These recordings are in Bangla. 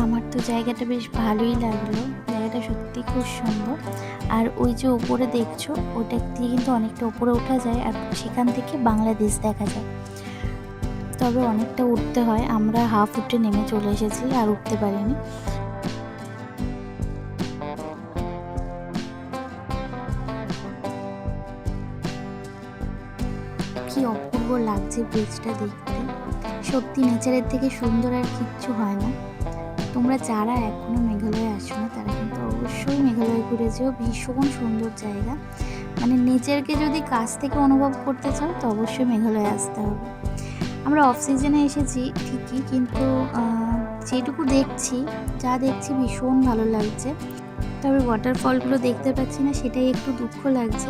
আমার তো জায়গাটা বেশ ভালোই লাগলো। জায়গাটা সত্যি খুব সুন্দর। আর ওই যে উপরে দেখছো, ওটা দিয়ে কিন্তু অনেকটা উপরে ওঠা যায়, আর সেখান থেকে বাংলাদেশ দেখা যায়। তবে অনেকটা উঠতে হয়, আমরা হাফ উঠে নেমে চলে এসেছি, আর উঠতে পারিনি। কি অপূর্ব লাগছে ব্রিজটা দেখতে। সত্যি নেচারের থেকে সুন্দর আর কিচ্ছু হয় না। তোমরা যারা এখনো মেঘালয়ে আসোনি তারা কিন্তু অবশ্যই মেঘালয় ঘুরে যেও। ভীষণ সুন্দর জায়গা। মানে নেচারকে যদি কাছ থেকে অনুভব করতে চাও তো অবশ্যই মেঘালয়ে আসতে হবে। আমরা অফ সিজনে এসেছি ঠিকই, কিন্তু যেটুকু দেখছি, যা দেখছি ভীষণ ভালো লাগছে। তবে ওয়াটারফলগুলো দেখতে পাচ্ছি না, সেটাই একটু দুঃখ লাগছে।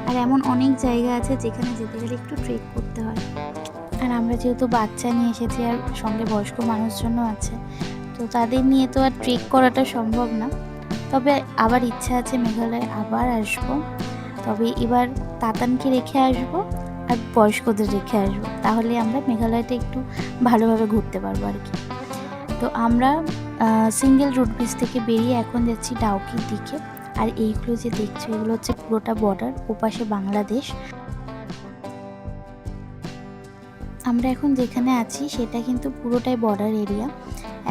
আর এমন অনেক জায়গা আছে যেখানে যেতে গেলে একটু ট্রেক করতে হয়। আর আমরা যেহেতু বাচ্চা নিয়ে এসেছি আর সঙ্গে বয়স্ক মানুষজনও আছে, তো তাদের নিয়ে তো আর ট্রেক করাটা সম্ভব না। তবে আবার ইচ্ছা আছে মেঘালয়ে আবার আসবো। তবে এবার তাতানকে রেখে আসবো আর বয়স্কদের রেখে আসবো, তাহলে আমরা মেঘালয়টা একটু ভালোভাবে ঘুরতে পারবো আর কি। তো আমরা সিঙ্গেল রুট ব্রিজ থেকে বেরিয়ে এখন যাচ্ছি ডাউকির দিকে। আর এইগুলো যে দেখছো, এগুলো হচ্ছে পুরোটা বর্ডার, ওপাশে বাংলাদেশ। আমরা এখন যেখানে আছি সেটা কিন্তু পুরোটাই বর্ডার এরিয়া।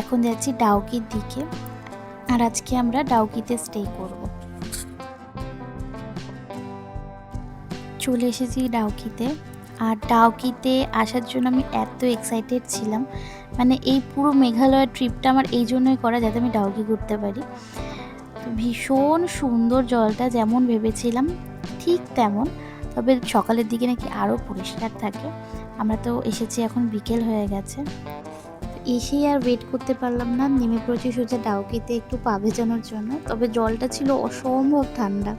এখন যাচ্ছি ডাউকির দিকে, আর আজকে আমরা ডাউকিতে স্টে করব। চলে এসেছি ডাউকিতে। আর ডাউকিতে আসার জন্য আমি এত এক্সাইটেড ছিলাম, মানে এই পুরো মেঘালয়ের ট্রিপটা আমার এই জন্যই করা যাতে আমি ডাউকি ঘুরতে পারি। তো ভীষণ সুন্দর, জলটা যেমন ভেবেছিলাম ঠিক তেমন। তবে সকালের দিকে নাকি আরও পরিষ্কার থাকে। আমরা তো এসেছি এখন বিকেল হয়ে গেছে। এসেই আর ওয়েট করতে পারলাম না, নেমে পড়েছি সোজা ডাউকিতে একটু পা ভেজানোর জন্য। তবে জলটা ছিল অসম্ভব ঠান্ডা।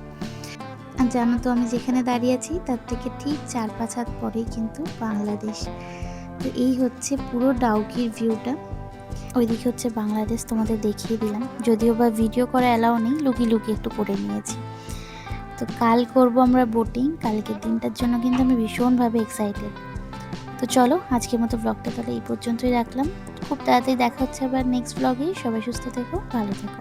আর জানো তো আমি যেখানে দাঁড়িয়ে আছি তার থেকে ঠিক 4-5 হাত পরেই কিন্তু বাংলাদেশ। তো এই হচ্ছে পুরো ডাউকির ভিউটা। ওইদিকে হচ্ছে বাংলাদেশ, তোমাদের দেখিয়ে দিলাম। যদিও বা ভিডিও করা অ্যালাউ নেই, লুকিয়ে লুকিয়ে একটু করে নিয়েছি। তো কাল করব আমরা বোটিং। কালকের দিনটার জন্য কিন্তু আমি ভীষণভাবে এক্সাইটেড। তো চলো আজকের মতো ব্লগটা তাহলে এই পর্যন্তই রাখলাম। খুব তাড়াতাড়ি দেখা হচ্ছে আবার নেক্সট ব্লগে। সবাই সুস্থ থেকো, ভালো থেকো।